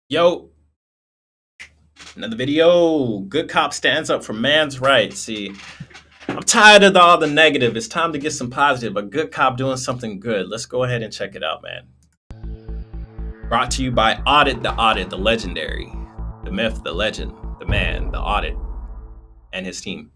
Yo, another video. Good cop stands up for man's rights. See, I'm tired of all the negative. It's time to get some positive. A good cop doing something good. Let's go ahead and check it out, man. Brought to you by Audit, the legendary, the myth, the legend, the man, the audit, and his team.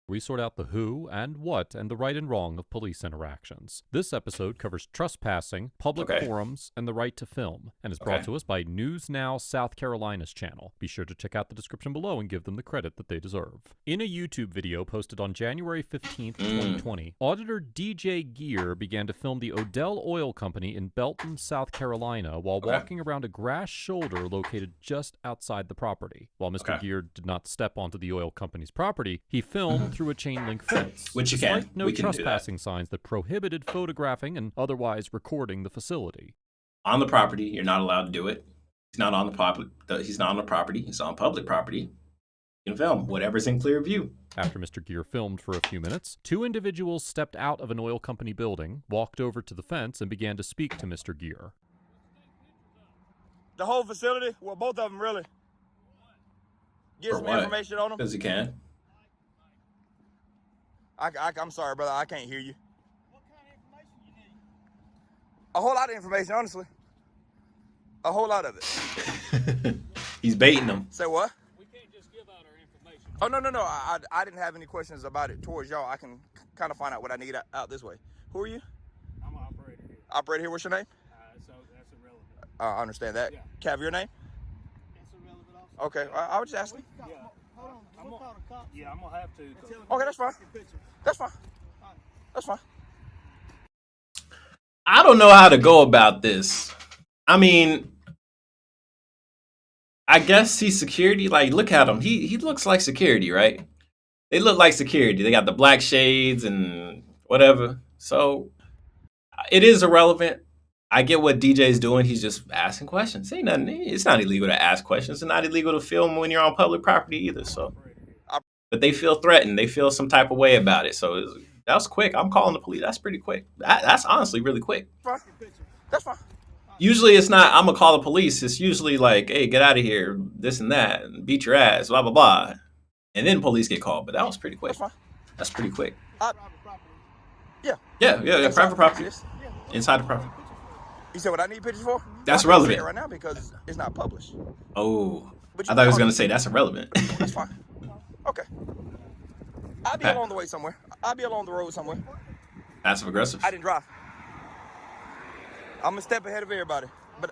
We sort out the who and what and the right and wrong of police interactions. This episode covers trespassing, public forums, and the right to film, and is brought to us by News Now South Carolina's channel. Be sure to check out the description below and give them the credit that they deserve. In a YouTube video posted on January 15th, 2020, Auditor DJ Gear began to film the Odell Oil Company in Belton, South Carolina, while walking around a grass shoulder located just outside the property. While Mr. Gear did not step onto the oil company's property, he filmed through a chain link fence, which you can. No trespassing signs that prohibited photographing and otherwise recording the facility. On the property, you're not allowed to do it. He's not on the property. He's not on the property. He's on public property. You can film whatever's in clear view. After Mr. Gear filmed for a few minutes, two individuals stepped out of an oil company building, walked over to the fence, and began to speak to Mr. Gear. The whole facility? Well, both of them, really. Get some information on them. Because he can. I'm sorry, brother. I can't hear you. What kind of information you need? A whole lot of information, honestly. A whole lot of it. He's baiting them. Say what? We can't just give out our information. Oh, no. I didn't have any questions about it towards y'all. I can kind of find out what I need out this way. Who are you? I'm an operator here. Operator here. What's your name? So that's irrelevant. I understand that. Yeah. Cav, your name? That's irrelevant also. Okay. I was just asking. Yeah. Hold on. We'll call the cops. Yeah, I'm going to have to. Okay, that's fine. That's fine. That's fine. I don't know how to go about this. I mean, I guess he's security. Like, look at him. He looks like security, right? They look like security. They got the black shades and whatever. So it is irrelevant. I get what DJ's doing. He's just asking questions. Ain't nothing. It's not illegal to ask questions. It's not illegal to film when you're on public property either. So, but they feel threatened. They feel some type of way about it. So that was quick. I'm calling the police. That's pretty quick. That's honestly really quick. That's fine. Usually it's not, I'm going to call the police. It's usually like, hey, get out of here, this and that, and beat your ass, blah, blah, blah. And then police get called. But that was pretty quick. That's fine. That's pretty quick. Yeah. Yeah. Private property. Inside the property. You said what I need pictures for? That's relevant. Right now because it's not published. Oh, I thought he was going to say that's irrelevant. That's fine. Okay. I'll be along the way somewhere. I'll be along the road somewhere. Passive aggressive. I didn't drive. I'm a step ahead of everybody. But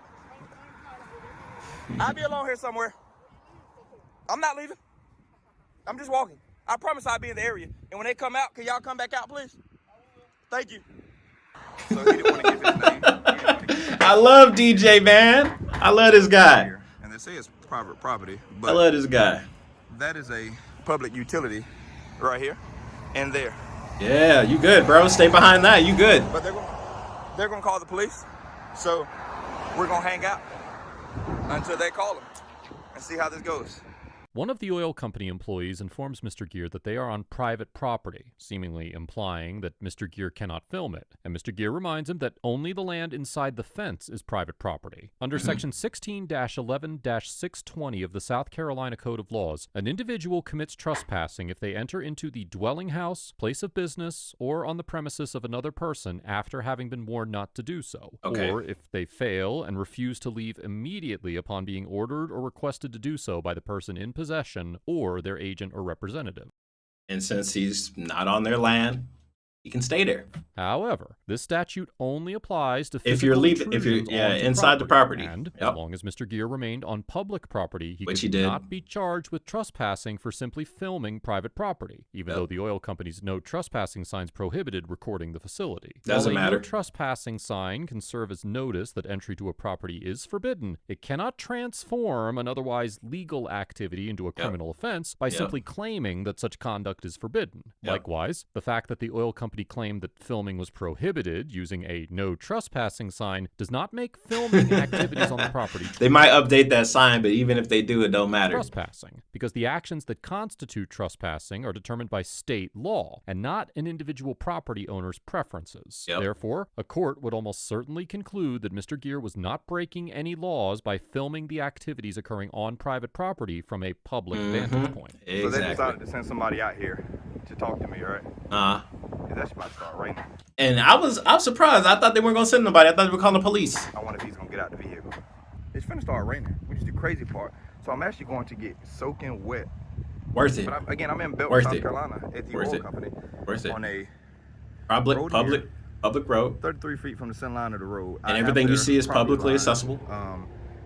I'll be along here somewhere. I'm not leaving. I'm just walking. I promise I'll be in the area. And when they come out, can y'all come back out, please? Thank you. So he didn't want to give his name. I love DJ, man. I love this guy. And they say it's private property, but I love this guy. that is a public utility right here and there. Yeah, you good, bro. Stay behind that. You good. But they're gonna call the police, so we're gonna hang out until they call them and see how this goes. One of the oil company employees informs Mr. Gear that they are on private property, seemingly implying that Mr. Gear cannot film it. And Mr. Gear reminds him that only the land inside the fence is private property. Under Section 16-11-620 of the South Carolina Code of Laws, an individual commits trespassing if they enter into the dwelling house, place of business, or on the premises of another person after having been warned not to do so. Or if they fail and refuse to leave immediately upon being ordered or requested to do so by the person in possession or their agent or representative. And since he's not on their land, he can stay there. However, this statute only applies to if you're inside the property. And as long as Mr. Gear remained on public property, he could not be charged with trespassing for simply filming private property, even though the oil company's no trespassing signs prohibited recording the facility. Doesn't matter. No trespassing sign can serve as notice that entry to a property is forbidden. It cannot transform an otherwise legal activity into a criminal offense by simply claiming that such conduct is forbidden. Likewise, the fact that the oil company company claimed that filming was prohibited using a no trespassing sign does not make filming activities on the property They might update that sign, but even if they do, it don't matter. trespassing, because the actions that constitute trespassing are determined by state law and not an individual property owner's preferences. Yep. Therefore, a court would almost certainly conclude that Mr. Gear was not breaking any laws by filming the activities occurring on private property from a public vantage point. So they decided to send somebody out here to talk to me, right? That's about to start raining. And I'm surprised. I thought they weren't gonna send nobody. I thought they were calling the police. I wonder if he's gonna get out the vehicle. It's finna start raining, which is the crazy part. So I'm actually going to get soaking wet. Worth it. But I'm in Belton, South Carolina at the oil company. Worth it. On a public road. 33 feet from the center line of the road. And everything you see is publicly accessible.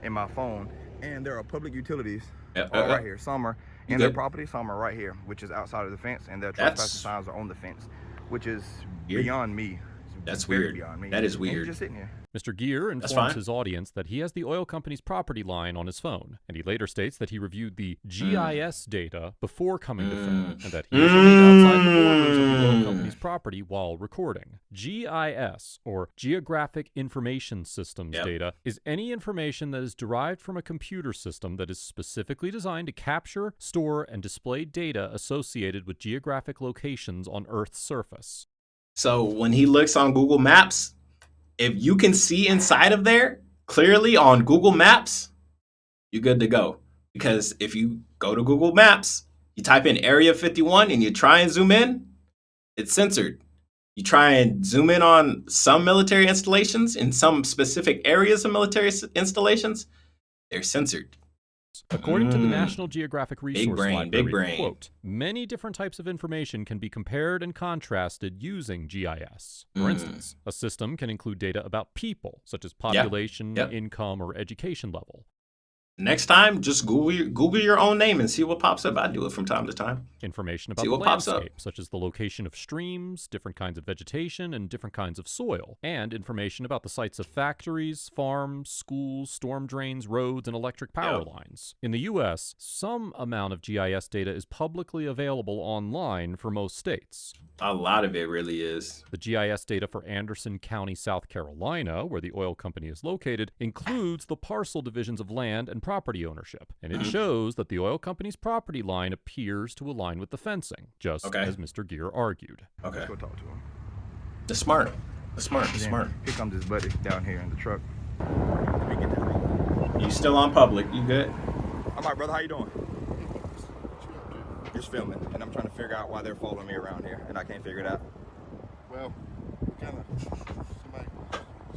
In my phone. And there are public utilities Yep. right here. Some are in their property, some are right here, which is outside of the fence, and their trespassing signs are on the fence, which is beyond me. That's weird. Beyond me. That is And weird. he's just sitting here. Mr. Gear informs his audience that he has the oil company's property line on his phone, and he later states that he reviewed the GIS data before coming to film, and that he remained outside the borders of the oil company's property while recording. GIS, or Geographic Information Systems data, is any information that is derived from a computer system that is specifically designed to capture, store, and display data associated with geographic locations on Earth's surface. So when he looks on Google Maps, if you can see inside of there clearly on Google Maps, you're good to go. Because if you go to Google Maps, you type in Area 51 and you try and zoom in, it's censored. You try and zoom in on some military installations in some specific areas of military installations, they're censored. According to the National Geographic Resource Library, brain. quote, many different types of information can be compared and contrasted using GIS. For instance, a system can include data about people, such as population, income, or education level. Next time, just Google your own name and see what pops up. I do it from time to time. Information about the landscape, such as the location of streams, different kinds of vegetation, and different kinds of soil. And information about the sites of factories, farms, schools, storm drains, roads, and electric power lines. In the U.S., some amount of GIS data is publicly available online for most states. A lot of it really is. The GIS data for Anderson County, South Carolina, where the oil company is located, includes the parcel divisions of land and property ownership, and it shows that the oil company's property line appears to align with the fencing, just as Mr. Gear argued. Let's go talk to him. That's smart. Smart. Here comes his buddy down here in the truck. Let me get that wrong. You still on public? You good? All right, brother, how you doing? Just filming, and I'm trying to figure out why they're following me around here, and I can't figure it out. Well, kind of somebody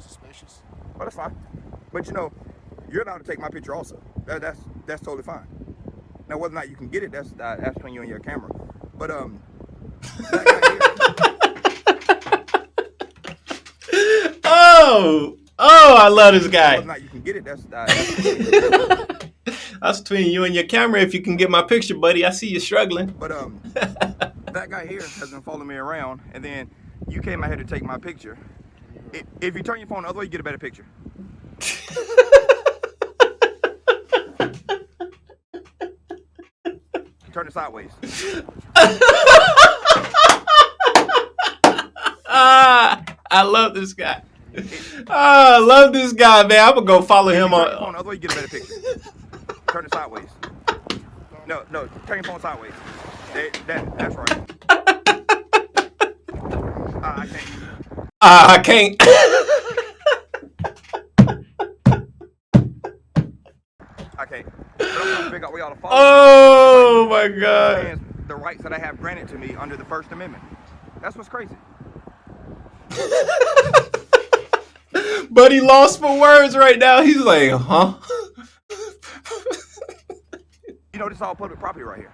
suspicious. Well, that's fine. But you know, you're allowed to take my picture also. That's totally fine. Now, whether or not you can get it, that's between you and your camera. But Oh, I love this guy. Whether or not you can get it, that's That's between you and your camera. If you can get my picture, buddy, I see you struggling. But that guy here has been following me around, and then you came out here to take my picture. If you turn your phone the other way, you get a better picture. Turn it sideways. I love this guy. I love this guy, man. I'm gonna go follow him on. Turn your phone the other way, you get a better picture. Turn it sideways. No, turn your phone sideways. That's right. I can't. I can't. But I'm trying to figure out where y'all to follow. Oh my God. The rights that I have granted to me under the First Amendment. That's what's crazy. But he lost for words right now. He's like, huh? You know, this is all public property right here.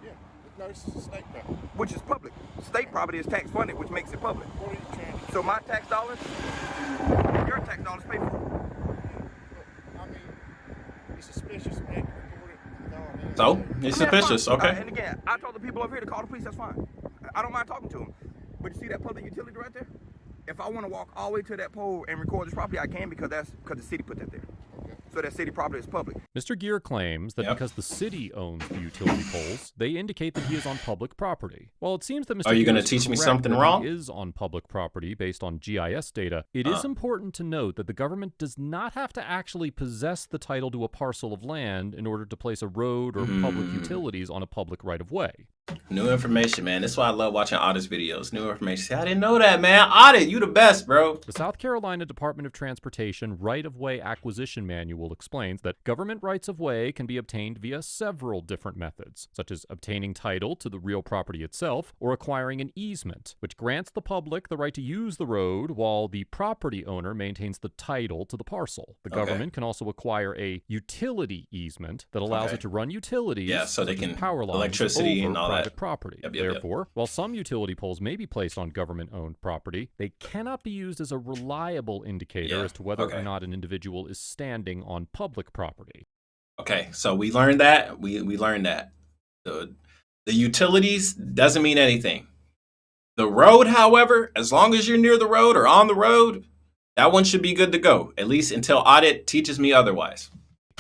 Yeah, no, this is state property. Which is public. State property is tax funded, which makes it public. What are you trying to do? So my tax dollars, your tax dollars pay for it. I mean, it's suspicious, man. Report it and go on in. So he's suspicious. Okay. And again, I told the people over here to call the police. That's fine. I don't mind talking to them. But you see that public utility right there? If I want to walk all the way to that pole and record this property, I can because the city put that there. Okay. so that city property is public. Mr. Gear claims that because the city owns the utility poles, they indicate that he is on public property. While it seems that Mr. Are you Gear going is to teach me correct something that wrong? He is on public property based on GIS data, it is important to note that the government does not have to actually possess the title to a parcel of land in order to place a road or public utilities on a public right-of-way. New information, man. That's why I love watching Audit's videos. New information. See, I didn't know that, man. Audit, you the best, bro. The South Carolina Department of Transportation Right-of-Way Acquisition Manual explains that government rights-of-way can be obtained via several different methods, such as obtaining title to the real property itself or acquiring an easement, which grants the public the right to use the road while the property owner maintains the title to the parcel. The government can also acquire a utility easement that allows it to run utilities, so they can power lines, electricity and all that. Property. Yep. Therefore, while some utility poles may be placed on government-owned property, they cannot be used as a reliable indicator as to whether or not an individual is standing on public property. Okay, so we learned that. We learned that. The utilities doesn't mean anything. The road, however, as long as you're near the road or on the road, that one should be good to go, at least until audit teaches me otherwise.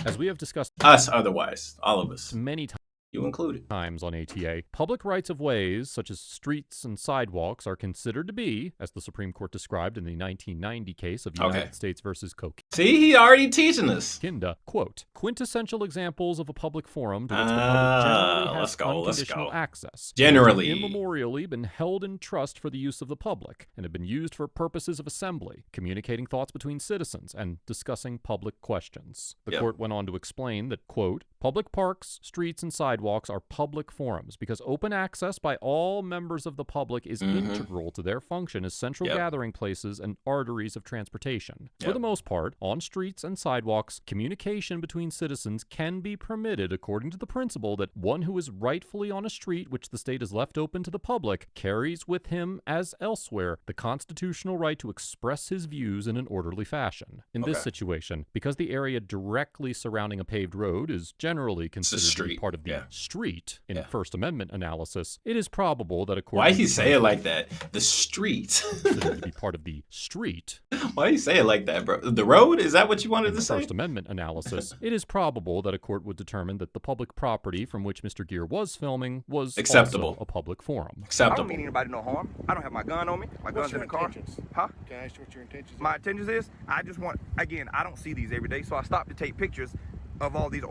As we have discussed us otherwise, all of us. Many you included. Times on ATA, public rights of ways, such as streets and sidewalks, are considered to be, as the Supreme Court described in the 1990 case of United States versus Coke. See, he already teaching us. Kinda, quote, quintessential examples of a public forum to which the public generally has unconditional access. Generally. Immemorially been held in trust for the use of the public, and have been used for purposes of assembly, communicating thoughts between citizens, and discussing public questions. The court went on to explain that, quote, public parks, streets, and sidewalks are public forums because open access by all members of the public is integral to their function as central gathering places and arteries of transportation. For the most part, on streets and sidewalks, communication between citizens can be permitted according to the principle that one who is rightfully on a street which the state has left open to the public carries with him, as elsewhere, the constitutional right to express his views in an orderly fashion. In this situation, because the area directly surrounding a paved road is generally considered to be part of the street in First Amendment analysis, it is probable that according Why he say it like that? The street. to be part of the street. Why you say it like that, bro? The road? Is that what you wanted to say? First Amendment analysis, it is probable that a court would determine that the public property from which Mr. Gear was filming was acceptable. Also a public forum. Acceptable. I don't mean anybody no harm. I don't have my gun on me. My gun's in the car. Huh? Can I ask you what your intentions are? My intentions is, I just want, again, I don't see these every day, so I stopped to take pictures of all these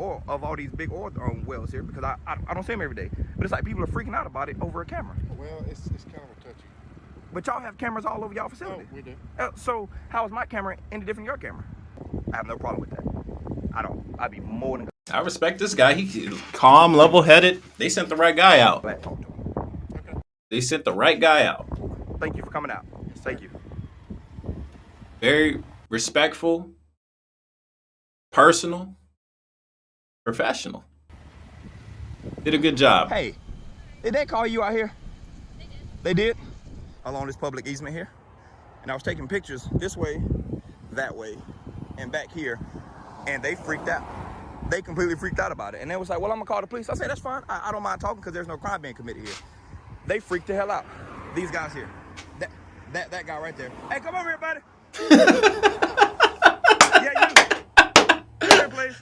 big oil wells here because I don't see them every day. But it's like people are freaking out about it over a camera. Well, it's kind of a touchy. But y'all have cameras all over y'all facility. Oh, we do. So how is my camera any different than your camera? I have no problem with that. I'd be more than. I respect this guy. He calm, level-headed. They sent the right guy out. Glad to talk to him. Okay. They sent the right guy out. Thank you for coming out. Thank you. Very respectful, personal, professional. Did a good job. Hey, did they call you out here? They did? Along this public easement here. And I was taking pictures this way, that way, and back here. And they freaked out. They completely freaked out about it. And they was like, well, I'm gonna call the police. I said, that's fine. I don't mind talking because there's no crime being committed here. They freaked the hell out. These guys here. That guy right there. Hey, come over here, buddy. Yeah, you. Come here, please.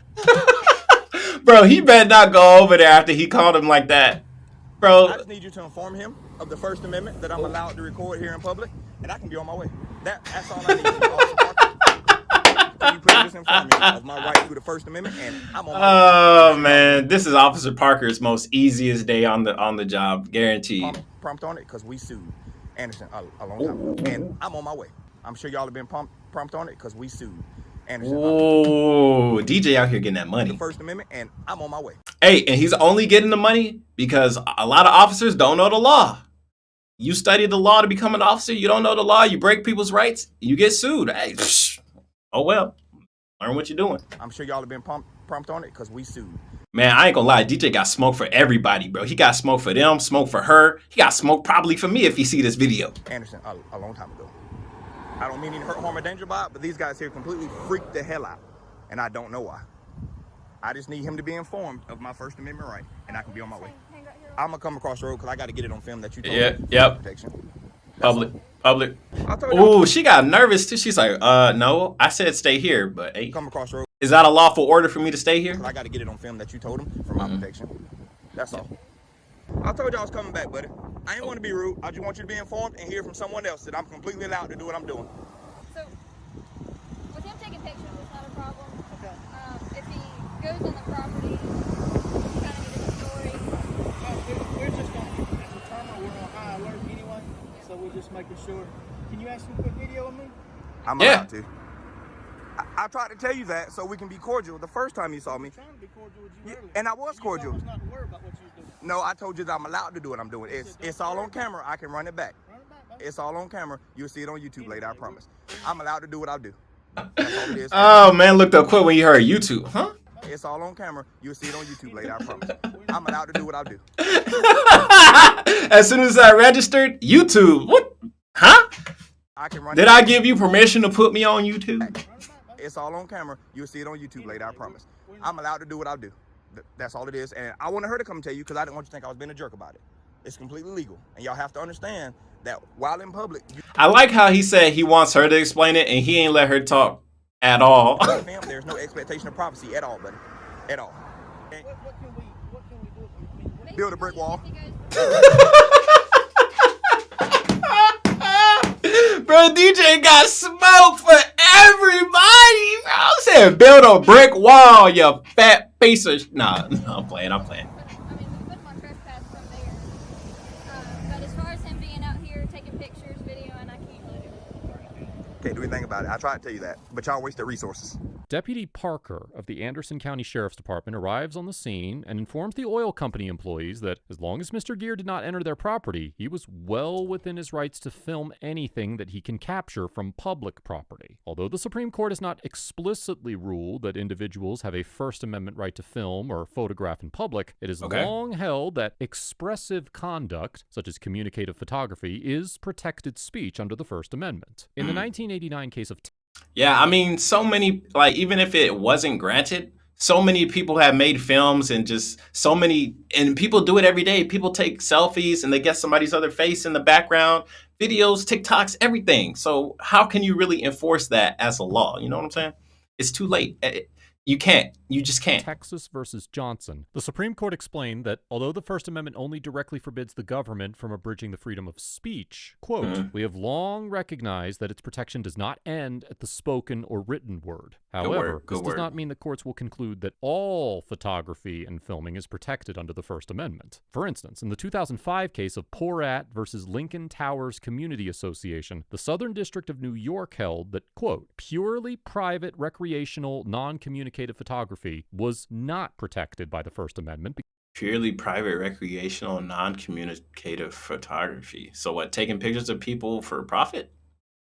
Bro, he better not go over there after he called him like that. Bro. I just need you to inform him of the First Amendment that I'm allowed to record here in public, and I can be on my way. That's all I need. Can you please just inform me of my right to the First Amendment, and I'm on my way. Oh man, this is Officer Parker's most easiest day on the job, guaranteed. Prompt on it because we sued Anderson a long time ago, and I'm on my way. I'm sure y'all have been prompt on it because we sued Anderson. Oh, DJ out here getting that money. The First Amendment, and I'm on my way. Hey, and he's only getting the money because a lot of officers don't know the law. You study the law to become an officer, you don't know the law, you break people's rights, you get sued. Hey, oh well, learn what you're doing. I'm sure y'all have been prompt on it because we sued. Man, I ain't gonna lie, DJ got smoke for everybody, bro. He got smoke for them, smoke for her. He got smoke probably for me if he see this video. Anderson a long time ago. I don't mean any hurt, harm, or danger by it, but these guys here completely freaked the hell out, and I don't know why. I just need him to be informed of my First Amendment right, and I can be on my way. I'm gonna come across the road because I got to get it on film that you told me. Yep. Protection. Public. I told you. Ooh, she got nervous too. She's like, no, I said stay here, but hey. Come across the road. Is that a lawful order for me to stay here? I got to get it on film that you told him for my protection. That's all. I told you I was coming back, buddy. I ain't want to be rude. I just want you to be informed and hear from someone else that I'm completely allowed to do what I'm doing. So, with him taking pictures, it's not a problem. Okay. If he goes on the property, it's kind of a different story. We're just going to determine we're on high alert anyway, so we're just making sure. Can you ask me a quick video of me? I'm allowed to. I tried to tell you that so we can be cordial the first time you saw me. I'm trying to be cordial with you earlier. And I was cordial. You told us not to worry about what you're doing. No, I told you that I'm allowed to do what I'm doing. It's all on camera. I can run it back. Run it back, baby. It's all on camera. You'll see it on YouTube later, I promise. I'm allowed to do what I do. That's all it is. Oh, man, looked up quick when you heard YouTube, huh? It's all on camera. You'll see it on YouTube later, I promise. I'm allowed to do what I do. As soon as I registered, YouTube, what? Huh? Did I give you permission to put me on YouTube? It's all on camera. You'll see it on YouTube later, I promise. I'm allowed to do what I do. That's all it is. And I wanted her to come tell you because I didn't want you to think I was being a jerk about it. It's completely legal. And y'all have to understand that while in public... I like how he said he wants her to explain it and he ain't let her talk at all. There's no expectation of privacy at all, buddy. At all. What can we do? Build a brick wall. Bro, DJ got smoke for everybody. Bro, I said build a brick wall, you fat piece of... Nah, I'm playing. I mean, we put him on trespass from there. But as far as him being out here taking pictures, video, and I can't do it. Can't do anything about it. I tried to tell you that, but y'all wasted resources. Deputy Parker of the Anderson County Sheriff's Department arrives on the scene and informs the oil company employees that as long as Mr. Gear did not enter their property, he was well within his rights to film anything that he can capture from public property. Although the Supreme Court has not explicitly ruled that individuals have a First Amendment right to film or photograph in public, it is long held that expressive conduct, such as communicative photography, is protected speech under the First Amendment. In the 1989 case of yeah, I mean, so many, like, even if it wasn't granted, so many people have made films and just so many, and people do it every day. People take selfies and they get somebody's other face in the background, videos, TikToks, everything. So how can you really enforce that as a law? You know what I'm saying? It's too late. You can't. You just can't. Texas versus Johnson. The Supreme Court explained that although the First Amendment only directly forbids the government from abridging the freedom of speech, quote, we have long recognized that its protection does not end at the spoken or written word. However, this does not mean that courts will conclude that all photography and filming is protected under the First Amendment. For instance, in the 2005 case of Porat versus Lincoln Towers Community Association, the Southern District of New York held that, quote, purely private recreational non-communicative photography was not protected by the First Amendment. Purely private recreational non-communicative photography. So what, taking pictures of people for profit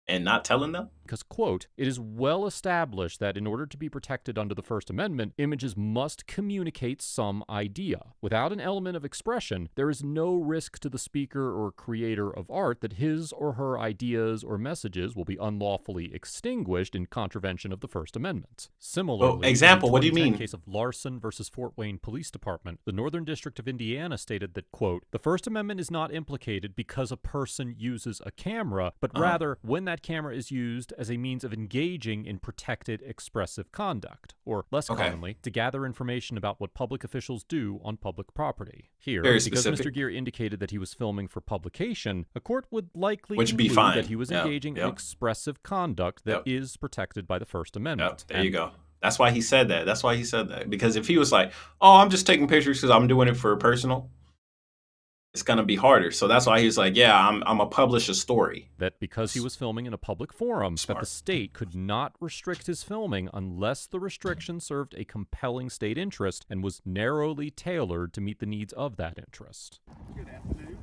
and not telling them? Because, quote, it is well established that in order to be protected under the First Amendment, images must communicate some idea. Without an element of expression, there is no risk to the speaker or creator of art that his or her ideas or messages will be unlawfully extinguished in contravention of the First Amendment. Similarly, example, what do you mean? In the case of Larson versus Fort Wayne Police Department, the Northern District of Indiana stated that, quote, the First Amendment is not implicated because a person uses a camera, but rather when that camera is used as a means of engaging in protected expressive conduct, or less commonly, to gather information about what public officials do on public property. Here, because Mr. Gear indicated that he was filming for publication, a court would likely conclude that he was engaging in expressive conduct that is protected by the First Amendment. There you go. That's why he said that. Because if he was like, oh, I'm just taking pictures because I'm doing it for personal, it's going to be harder. So that's why he's like, yeah, I'm going to publish a story. That because he was filming in a public forum, that the state could not restrict his filming unless the restriction served a compelling state interest and was narrowly tailored to meet the needs of that interest. Good afternoon.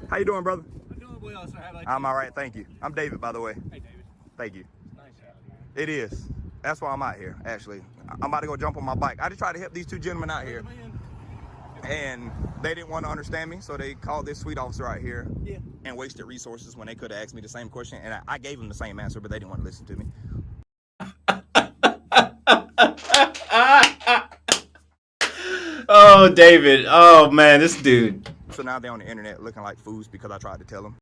How you doing, brother? I'm doing well, sir. How about you? I'm all right, thank you. I'm David, by the way. Hey, David. Thank you. Nice having you. It is. That's why I'm out here, actually. I'm about to go jump on my bike. I just tried to help these two gentlemen out here. And they didn't want to understand me, so they called this sweet officer out here and wasted resources when they could have asked me the same question. And I gave them the same answer, but they didn't want to listen to me. Oh, David. Oh, man, this dude. So now they're on the internet looking like fools because I tried to tell them.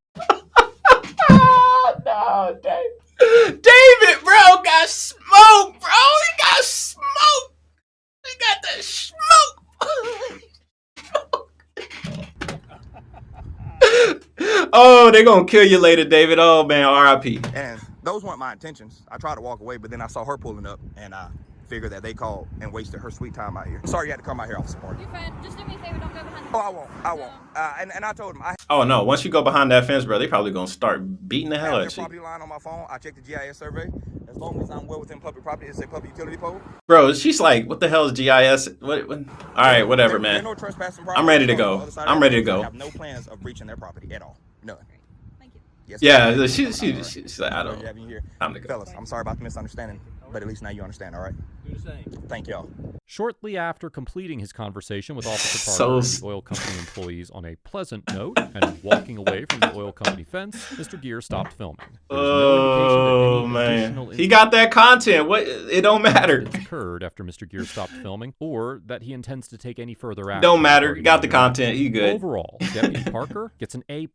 No, David. David, bro, got smoke, bro. He got smoke. Oh, they're gonna kill you later, David. Oh man, R.I.P. And those weren't my intentions. I tried to walk away, but then I saw her pulling up, and I figured that they called and wasted her sweet time out here. Sorry you had to come out here, Officer Parker. You're fine. Just do me a favor, don't go behind the Oh, I won't. And I told him Oh no, once you go behind that fence, bro, they probably gonna start beating the hell I have out their of property you. line on my phone. I checked the GIS survey. As long as I'm well within public property, it's a public utility pole. Bro, she's like, what the hell is GIS? What? All right, whatever, There man. no trespassing I'm ready to on the go. other side of I'm that ready to fence. I go. have no plans of breaching their property at all. None. Thank you. Yes, Yeah, ma'am. she's like, I Pleasure don't. having you here. Time to go. Fellas, I'm sorry about the misunderstanding, but at least now you understand, all right? Do the same. Thank y'all. Shortly after completing his conversation with Officer So Parker and the oil company employees on a pleasant note and walking away from the oil company fence, Mr. Gear stopped filming. There was no indication that Oh any man, additional he got that content. What? It don't matter. incidents occurred after Mr. Gear stopped filming, or that he intends to take any further action. Don't matter. regarding Got the incident. content. He good. Overall, Deputy Parker gets an A+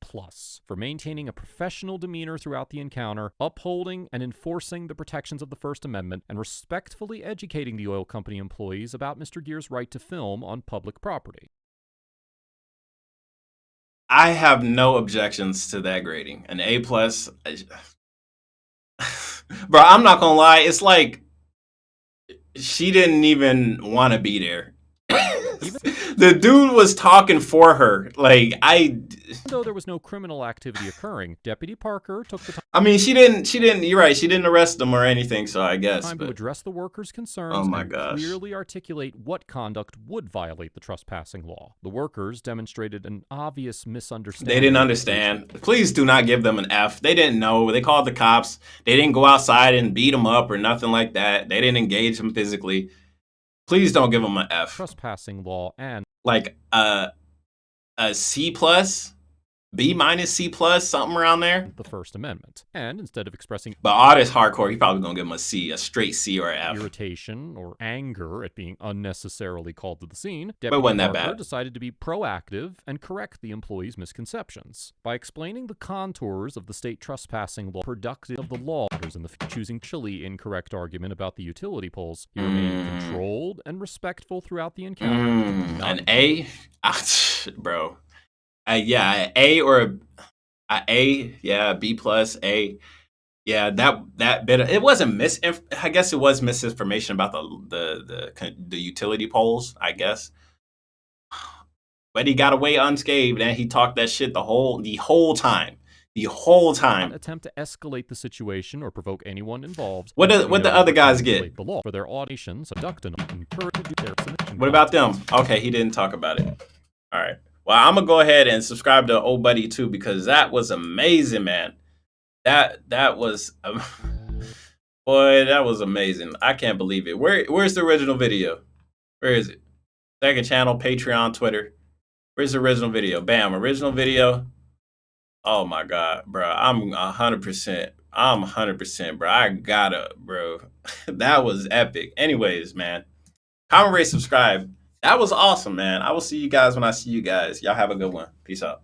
for maintaining a professional demeanor throughout the encounter, upholding and enforcing the protections of the First Amendment, and respectfully educating the oil company employees about Mr. Gear's right to film on public property. I have no objections to that grading. An A+. Bro, I'm not gonna lie. It's like she didn't even want to be there. The dude was talking for her. Like Though there was no criminal activity occurring, Deputy Parker took the I mean, she didn't. You're right. She didn't arrest them or anything. So I guess. time to But address the workers' concerns Oh my and gosh. clearly articulate what conduct would violate the trespassing law. The workers demonstrated an obvious misunderstanding. they didn't understand. Please do not give them an F. They didn't know. They called the cops. They didn't go outside and beat them up or nothing like that. They didn't engage them physically. Please don't give them an F. Trespassing law and Like a C+, B-, C+, something around there. the First Amendment. And instead of expressing But all this hardcore, he probably gonna give him a C, a straight C or an F. irritation or anger at being unnecessarily called to the scene, But it Deputy wasn't that Parker bad. decided to be proactive and correct the employees' misconceptions. By explaining the contours of the state trespassing law, productive of the law, and the choosing chilly incorrect argument about the utility poles, he remained controlled and respectful throughout the encounter. An A? Bro. Yeah, A or a A, yeah, B+, A. Yeah, that bit of, it wasn't I guess it was misinformation about the utility poles, I guess. But he got away unscathed and he talked that shit the whole time. The whole time. Not attempt to escalate the situation or provoke anyone involved. What the other guys get? The law for their auditions, conduct and encourage to do their submission. What about them? Okay, he didn't talk about it. All right. Well, I'm gonna go ahead and subscribe to Old Buddy too because that was amazing, man. That was boy, that was amazing. I can't believe it. Where's the original video? Where is it? Second channel, Patreon, Twitter. Where's the original video? Bam, original video. Oh my God, bro. I'm 100%. I'm 100%, bro. I gotta, bro. That was epic. Anyways, man. Comment, rate, subscribe. That was awesome, man. I will see you guys when I see you guys. Y'all have a good one. Peace out.